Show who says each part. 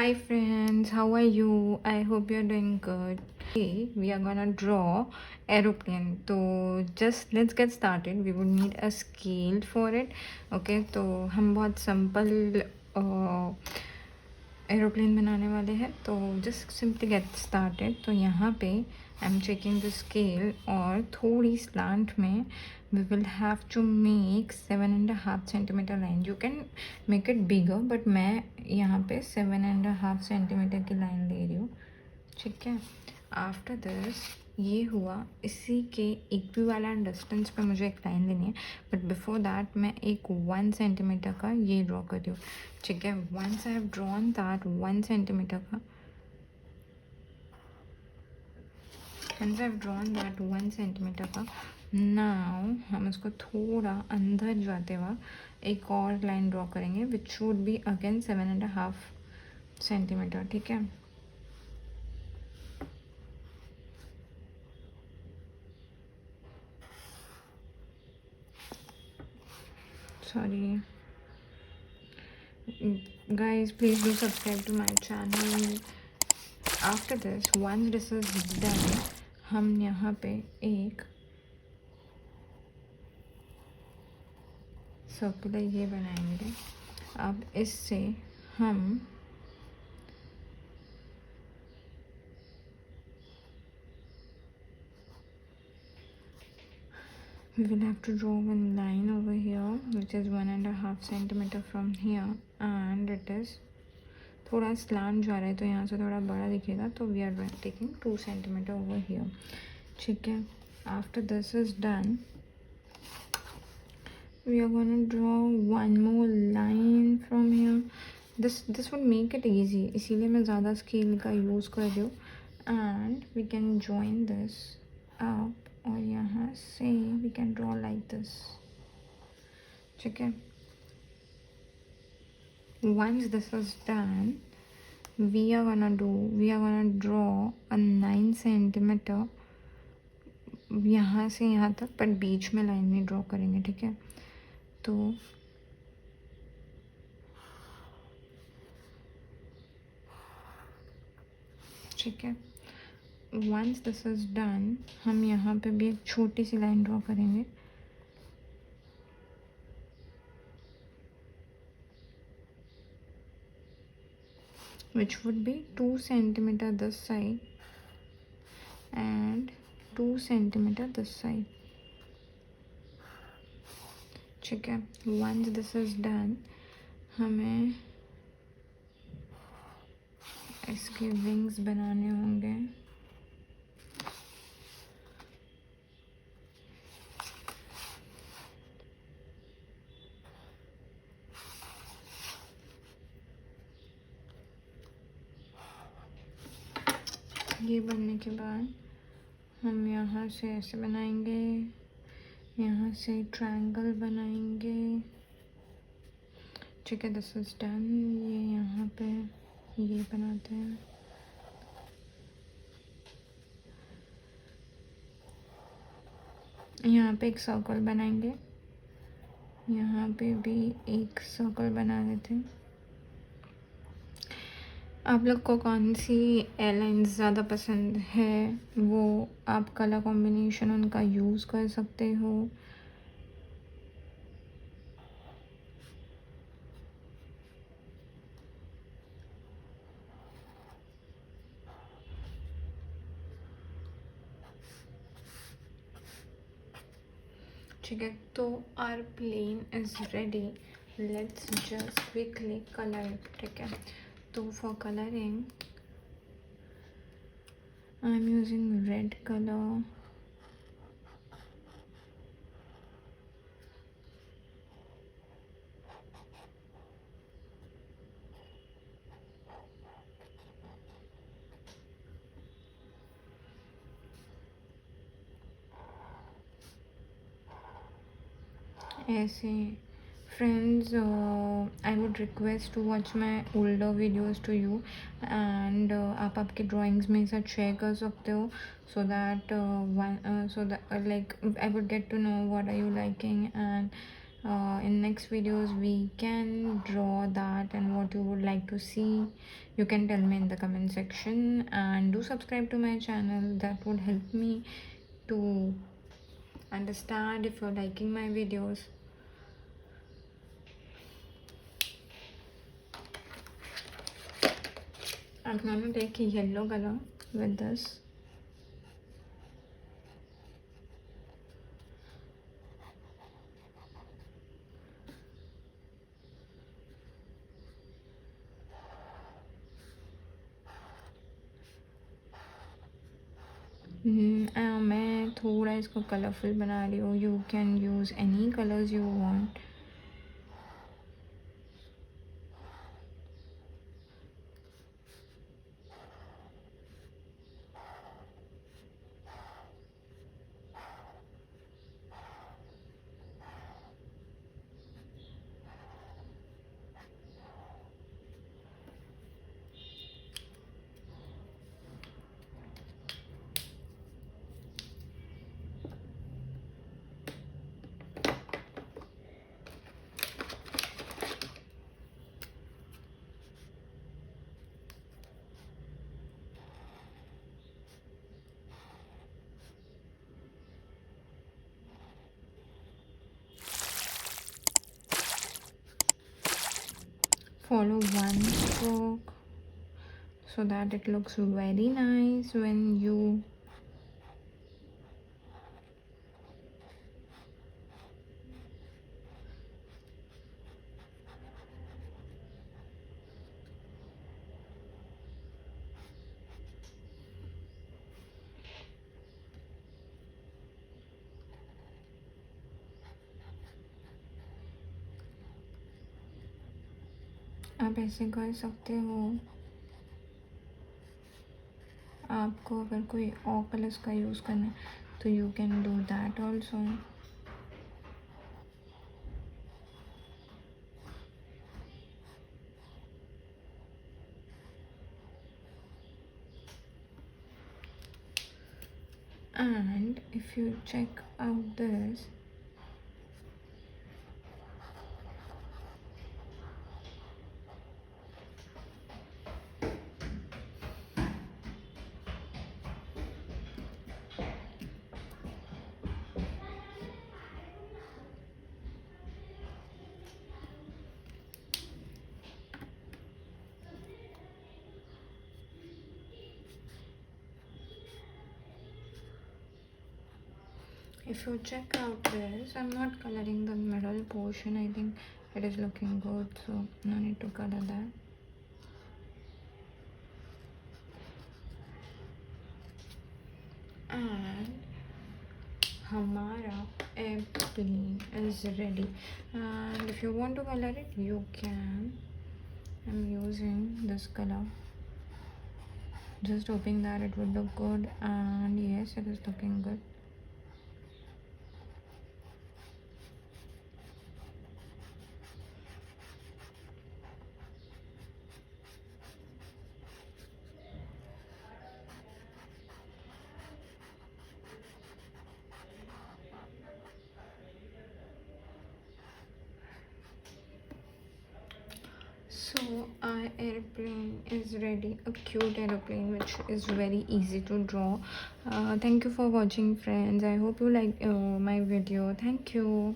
Speaker 1: Hi friends, how are you? I hope you're doing good. Today we are gonna draw aeroplane. So just let's get started. We would need a scale for it. Okay, तो हम बहुत simple aeroplane बनाने वाले हैं. तो just simply get started. तो यहाँ पे I am checking the scale और थोड़ी स्लांट में we will have to make 7.5 centimeter line. You can make it bigger, but मैं यहाँ पे 7.5 centimeter की लाइन ले रही हूँ. ठीक है. आफ्टर दिस ये हुआ. इसी के इक्विवेलेंट डिस्टेंस पे मुझे एक लाइन लेनी है, बट बिफोर दैट मैं एक 1 सेंटीमीटर का ये ड्रॉ कर रही हूँ. ठीक है. Once I have drawn that 1 centimetre का, once I've drawn that 1 centimetre का, नाउ हम इसको थोड़ा अंदर जाते हुआ एक और लाइन ड्रॉ करेंगे which should be again 7.5 centimetre. ठीक है. Sorry guys, please do subscribe to my channel. After this, once this is done, हम यहाँ पे एक सर्कुलर ये बनाएंगे. अब इससे हम we will have to draw one line over here which is 1.5 centimeter from here, and it is थोड़ा स्लांट जा रहा है तो यहाँ से थोड़ा बड़ा दिखेगा. तो we are taking 2 centimetre over here. ठीक है. After this is done, we are going to draw one more line from here. this would make it easy, इसीलिए मैं ज़्यादा स्केल का यूज़ कर रही हूँ. and we can join this up और यहाँ से we can draw like this. ठीक है. once this is done, we are gonna draw a 9 centimetre यहाँ से यहाँ तक, पर बीच में लाइन नहीं ड्रॉ करेंगे. ठीक है. तो ठीक है. once this is done, हम यहाँ पे भी एक छोटी सी लाइन ड्रॉ करेंगे. which would be 2 centimeter this side and 2 centimeter this side. ठीक है. once this is done, हमें इसके विंग्स बनाने होंगे. ये बनने के बाद हम यहाँ से ऐसे बनाएंगे, यहाँ से ट्रायंगल बनाएंगे. ठीक है. This is done. ये यहाँ पे ये बनाते हैं. यहाँ पे एक सर्कल बनाएंगे, यहाँ पे भी एक सर्कल बना देते हैं. आप लोग को कौन सी एयरलाइंस ज़्यादा पसंद है वो आप कलर कॉम्बिनेशन उनका यूज़ कर सकते हो. ठीक है. तो our plane is ready. Let's just quickly colour it. ठीक है. तो for colouring I am using red colour. ऐसे friends, I would request to watch my older videos to you, and आप आपके drawings में साथ share कर सकते हो, so that like I would get to know what are you liking and in next videos we can draw that, and what you would like to see you can tell me in the comment section, and do subscribe to my channel. That would help me to understand if you're liking my videos. I'm gonna take a yellow color with this. मैं थोड़ा इसको colourful बना रही हूँ. You can use any colours you want. Follow one stroke so that it looks very nice when you आप ऐसे कर सकते हो. आपको अगर कोई और कलर्स का यूज़ करना है तो you can do that also. And if you check out this, if you check out this, I'm not coloring the middle portion. I think it is looking good, so no need to color that. And हमारा airplane is ready, and if you want to color it you can. I'm using this color, just hoping that it would look good, and yes, it is looking good. So our airplane is ready, a cute aeroplane which is very easy to draw. Thank you for watching, friends. I hope you like my video. Thank you.